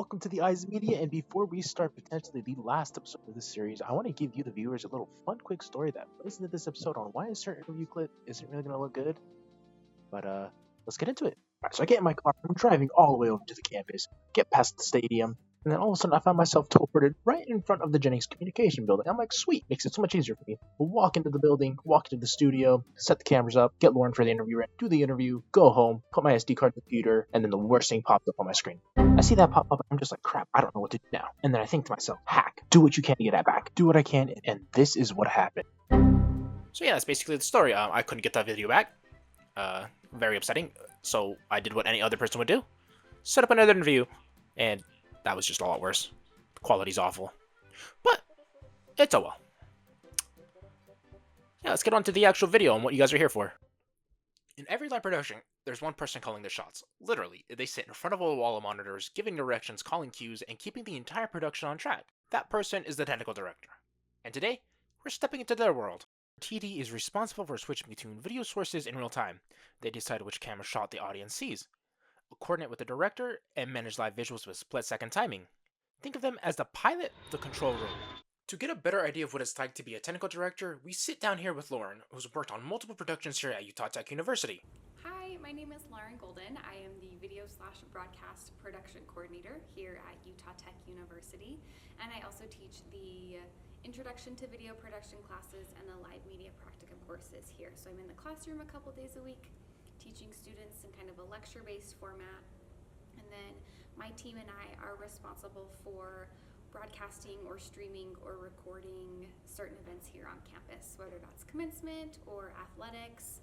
welcome to the Eyes Media. And before we start potentially the last episode of this series, I want to give you, the viewers, a little fun, quick story that plays into this episode on why a certain interview clip isn't really going to look good. But let's get into it. All right, so I get in my car, I'm driving all the way over to the campus, get past the stadium, and then all of a sudden I find myself teleported right in front of the Jennings Communication Building. I'm like, sweet, makes it so much easier for me. We'll walk into the building, walk into the studio, set the cameras up, get Lauren for the interview, do the interview, go home, put my SD card in the computer, and then the worst thing pops up on my screen. I see that pop up, and I'm just like, crap, I don't know what to do now. And then I think to myself, hack, do what you can to get that back. Do what I can, and this is what happened. So yeah, that's basically the story. I couldn't get that video back. Very upsetting. So I did what any other person would do. Set up another interview, and that was just a lot worse. The quality's awful. But, it's oh well. Yeah, let's get on to the actual video and what you guys are here for. In every live production, there's one person calling the shots. Literally, they sit in front of a wall of monitors, giving directions, calling cues, and keeping the entire production on track. That person is the technical director. And today, we're stepping into their world. TD is responsible for switching between video sources in real time. They decide which camera shot the audience sees, coordinate with the director, and manage live visuals with split-second timing. Think of them as the pilot, the control room. To get a better idea of what it's like to be a technical director, we sit down here with Lauren, who's worked on multiple productions here at Utah Tech University. Hi, my name is Lauren Golden. I am the video/broadcast production coordinator here at Utah Tech University, and I also teach the Introduction to Video Production classes and the Live Media Practicum courses here. So I'm in the classroom a couple days a week, teaching students in kind of a lecture-based format, and then my team and I are responsible for broadcasting or streaming or recording certain events here on campus, whether that's commencement or athletics,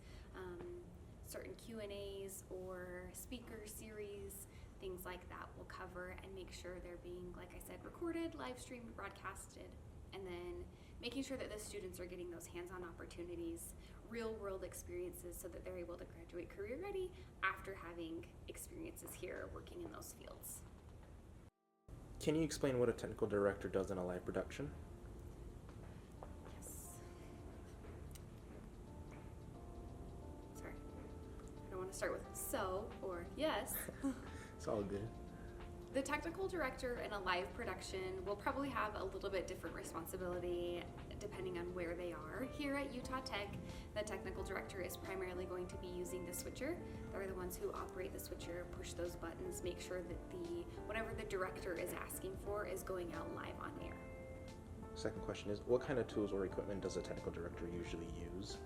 certain Q&As or speaker series, things like that we'll cover and make sure they're being, like I said, recorded, live streamed, broadcasted, and then making sure that the students are getting those hands-on opportunities, real-world experiences, so that they're able to graduate career-ready after having experiences here working in those fields. Can you explain what a technical director does in a live production? Yes. Sorry. I don't want to start with so or yes. It's all good. The technical director in a live production will probably have a little bit different responsibility depending on where they are. Here at Utah Tech, the technical director is primarily going to be using the switcher. They're the ones who operate the switcher, push those buttons, make sure that whatever the director is asking for is going out live on air. Second question is, what kind of tools or equipment does a technical director usually use?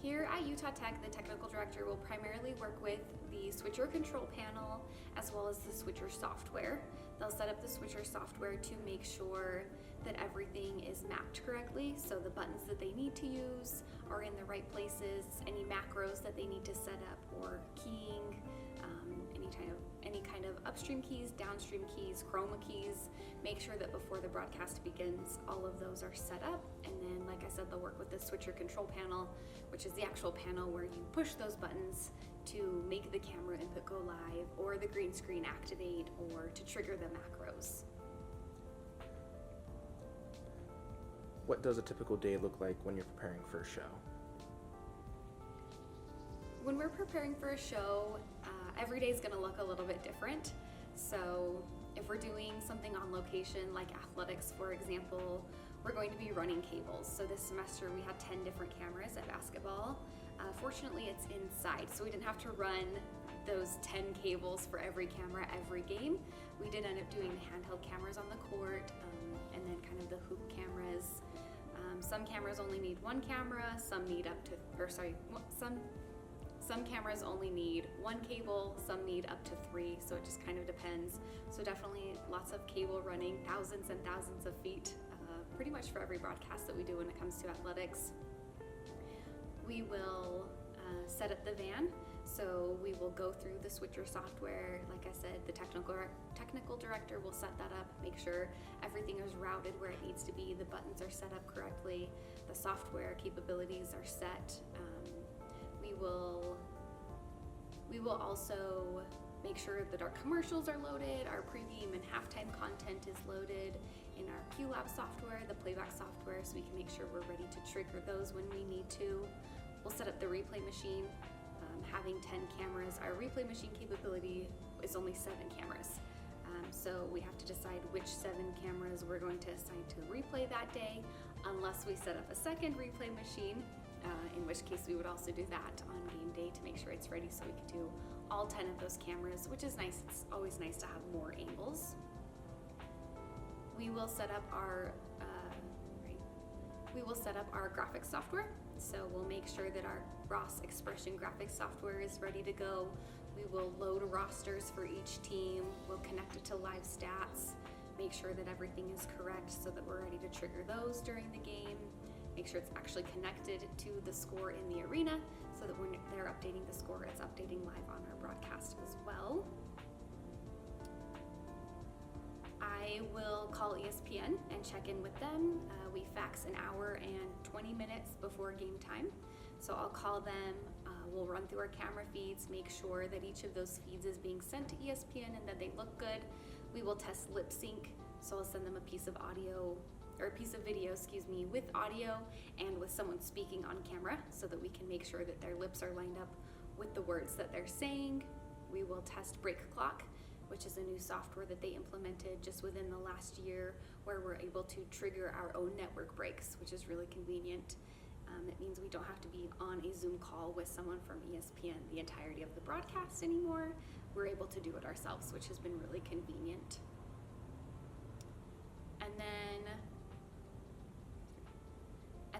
Here at Utah Tech, the technical director will primarily work with the switcher control panel as well as the switcher software. They'll set up the switcher software to make sure that everything is mapped correctly, so the buttons that they need to use are in the right places, any macros that they need to set up or keying, any kind of upstream keys, downstream keys, chroma keys. Make sure that before the broadcast begins, all of those are set up. And then, like I said, they'll work with the switcher control panel, which is the actual panel where you push those buttons to make the camera input go live, or the green screen activate, or to trigger the macros. What does a typical day look like when you're preparing for a show? When we're preparing for a show, every day is going to look a little bit different. So if we're doing something on location, like athletics, for example, we're going to be running cables. So this semester we had 10 different cameras at basketball. Fortunately, it's inside, so we didn't have to run those 10 cables for every camera every game. We did end up doing the handheld cameras on the court, and then kind of the hoop cameras. Some cameras only need one camera, some cameras only need one cable, some need up to 3, so it just kind of depends. So definitely lots of cable running, thousands and thousands of feet, pretty much for every broadcast that we do when it comes to athletics. We will set up the van, so we will go through the switcher software. Like I said, the technical director will set that up, make sure everything is routed where it needs to be, the buttons are set up correctly, the software capabilities are set. We will also make sure that our commercials are loaded, our pregame and halftime content is loaded in our QLab software, the playback software, so we can make sure we're ready to trigger those when we need to. We'll set up the replay machine. Having 10 cameras, our replay machine capability is only 7 cameras. So we have to decide which 7 cameras we're going to assign to replay that day, unless we set up a second replay machine, in which case we would also do that on game day to make sure it's ready so we can do all 10 of those cameras, which is nice. It's always nice to have more angles. We will set up our graphics software. So we'll make sure that our ROS Expression graphics software is ready to go. We will load rosters for each team. We'll connect it to live stats, make sure that everything is correct so that we're ready to trigger those during the game. Make sure it's actually connected to the score in the arena so that when they're updating the score, it's updating live on our broadcast as well. I will call ESPN and check in with them. We fax an hour and 20 minutes before game time. So I'll call them, we'll run through our camera feeds, make sure that each of those feeds is being sent to ESPN and that they look good. We will test lip sync, so I'll send them a piece of audio, or a piece of video, with audio and with someone speaking on camera so that we can make sure that their lips are lined up with the words that they're saying. We will test break clock, which is a new software that they implemented just within the last year, where we're able to trigger our own network breaks, which is really convenient. It means we don't have to be on a Zoom call with someone from ESPN the entirety of the broadcast anymore. We're able to do it ourselves, which has been really convenient. And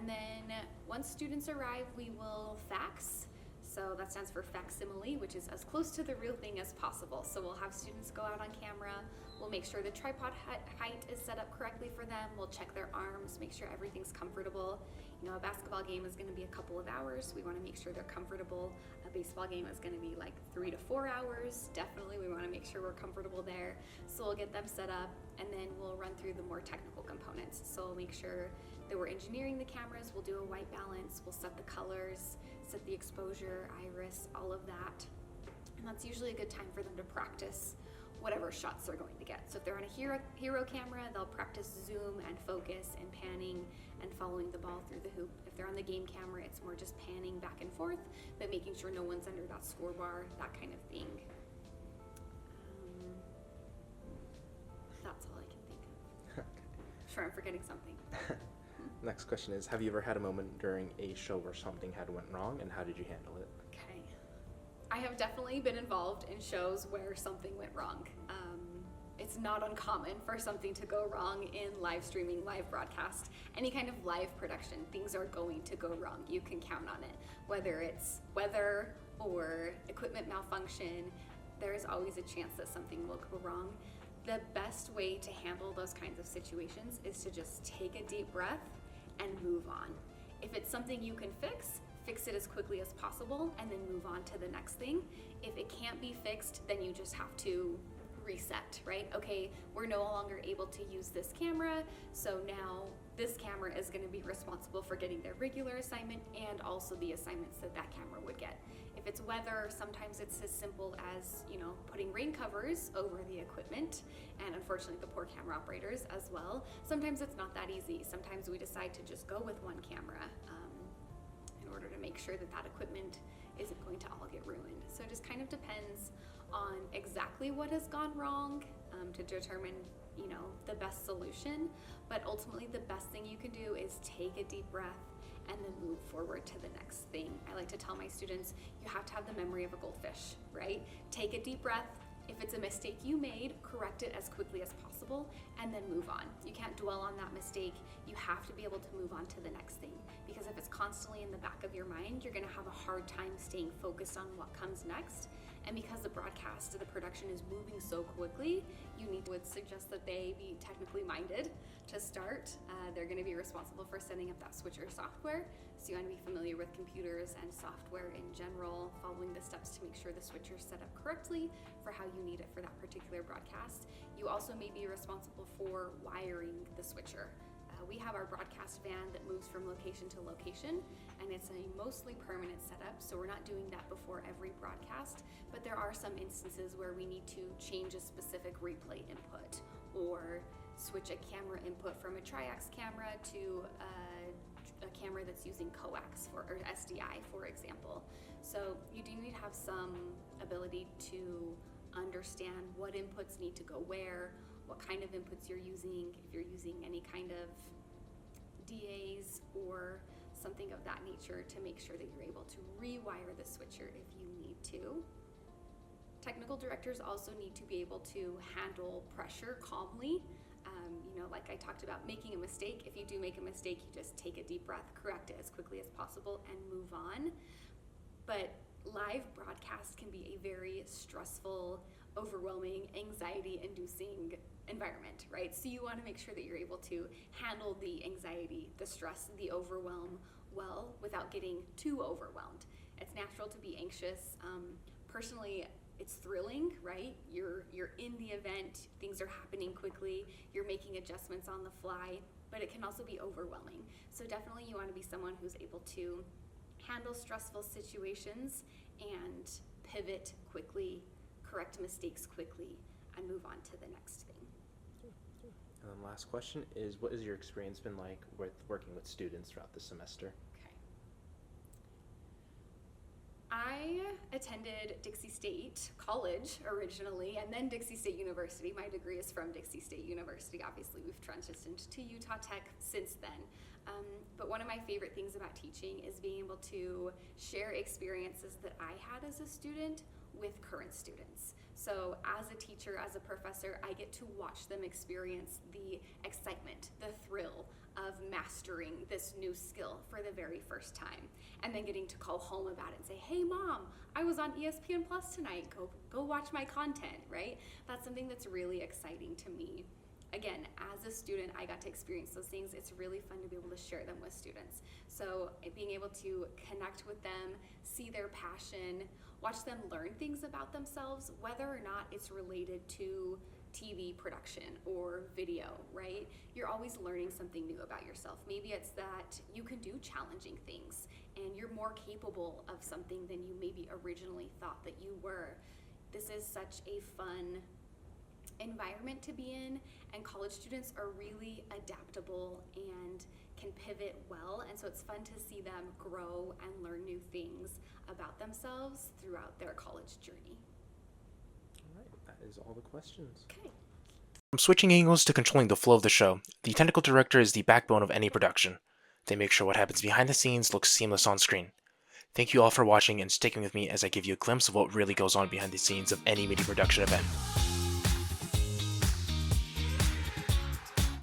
then once students arrive, we will fax. So that stands for facsimile, which is as close to the real thing as possible. So we'll have students go out on camera. We'll make sure the tripod height is set up correctly for them. We'll check their arms, make sure everything's comfortable. You know, a basketball game is going to be a couple of hours. We want to make sure they're comfortable. A baseball game is going to be like 3 to 4 hours. Definitely, we want to make sure we're comfortable there. So we'll get them set up, and then we'll run through the more technical components. So we'll make sure that we're engineering the cameras. We'll do a white balance. We'll set the colors, set the exposure, iris, all of that. And that's usually a good time for them to practice whatever shots they're going to get. So if they're on a hero camera, they'll practice zoom and focus and panning and following the ball through the hoop. If they're on the game camera, it's more just panning back and forth, but making sure no one's under that score bar, that kind of thing. That's all I can think of. Okay. Sure, I'm forgetting something. Next question is, have you ever had a moment during a show where something had went wrong, and how did you handle it? Okay. I have definitely been involved in shows where something went wrong. It's not uncommon for something to go wrong in live streaming, live broadcast, any kind of live production. Things are going to go wrong. You can count on it. Whether it's weather or equipment malfunction, there is always a chance that something will go wrong. The best way to handle those kinds of situations is to just take a deep breath and move on. If it's something you can fix it as quickly as possible and then move on to the next thing. If it can't be fixed, then you just have to reset, right? Okay, we're no longer able to use this camera, so now this camera is going to be responsible for getting their regular assignment and also the assignments that that camera would get. If it's weather, sometimes it's as simple as, putting rain covers over the equipment, and unfortunately the poor camera operators as well. Sometimes it's not that easy. Sometimes we decide to just go with one camera in order to make sure that that equipment isn't going to all get ruined. So it just kind of depends on exactly what has gone wrong to determine, the best solution. But ultimately, the best thing you can do is take a deep breath and then move forward to the next thing. I like to tell my students, you have to have the memory of a goldfish, right? Take a deep breath. If it's a mistake you made, correct it as quickly as possible and then move on. You can't dwell on that mistake. You have to be able to move on to the next thing, because if it's constantly in the back of your mind, you're going to have a hard time staying focused on what comes next. And because the production is moving so quickly, would suggest that they be technically minded to start. They're going to be responsible for setting up that switcher software. So you want to be familiar with computers and software in general, following the steps to make sure the switcher is set up correctly for how you need it for that particular broadcast. You also may be responsible for wiring the switcher. We have our broadcast van that moves from location to location, and it's a mostly permanent setup, so we're not doing that before every broadcast, but there are some instances where we need to change a specific replay input or switch a camera input from a Triax camera to a camera that's using coax or SDI, for example. So you do need to have some ability to understand what inputs need to go where, what kind of inputs you're using, if you're using any kind of DAs or something of that nature, to make sure that you're able to rewire the switcher if you need to. Technical directors also need to be able to handle pressure calmly. Like I talked about, making a mistake. If you do make a mistake, you just take a deep breath, correct it as quickly as possible, and move on. But live broadcast can be a very stressful, overwhelming, anxiety-inducing environment, right? So you want to make sure that you're able to handle the anxiety, the stress, the overwhelm well without getting too overwhelmed. It's natural to be anxious. Personally, it's thrilling, right? You're in the event, things are happening quickly, you're making adjustments on the fly, but it can also be overwhelming. So definitely you want to be someone who's able to handle stressful situations and pivot quickly, correct mistakes quickly, and move on to the next thing. And then last question is, what has your experience been like with working with students throughout the semester? I attended Dixie State College originally, and then Dixie State University. My degree is from Dixie State University. Obviously, we've transitioned to Utah Tech since then. But one of my favorite things about teaching is being able to share experiences that I had as a student with current students. So as a teacher, as a professor, I get to watch them experience the excitement, the thrill of mastering this new skill for the very first time, and then getting to call home about it and say, hey mom, I was on ESPN Plus tonight, go watch my content, right? That's something that's really exciting to me. Again, as a student, I got to experience those things. It's really fun to be able to share them with students. So being able to connect with them, see their passion, watch them learn things about themselves, whether or not it's related to TV production or video, right? You're always learning something new about yourself. Maybe it's that you can do challenging things and you're more capable of something than you maybe originally thought that you were. This is such a fun environment to be in, and college students are really adaptable and can pivot well, and so it's fun to see them grow and learn new things about themselves throughout their college journey. All right, that is all the questions. Okay. From switching angles to controlling the flow of the show, the technical director is the backbone of any production. They make sure what happens behind the scenes looks seamless on screen. Thank you all for watching and sticking with me as I give you a glimpse of what really goes on behind the scenes of any media production event.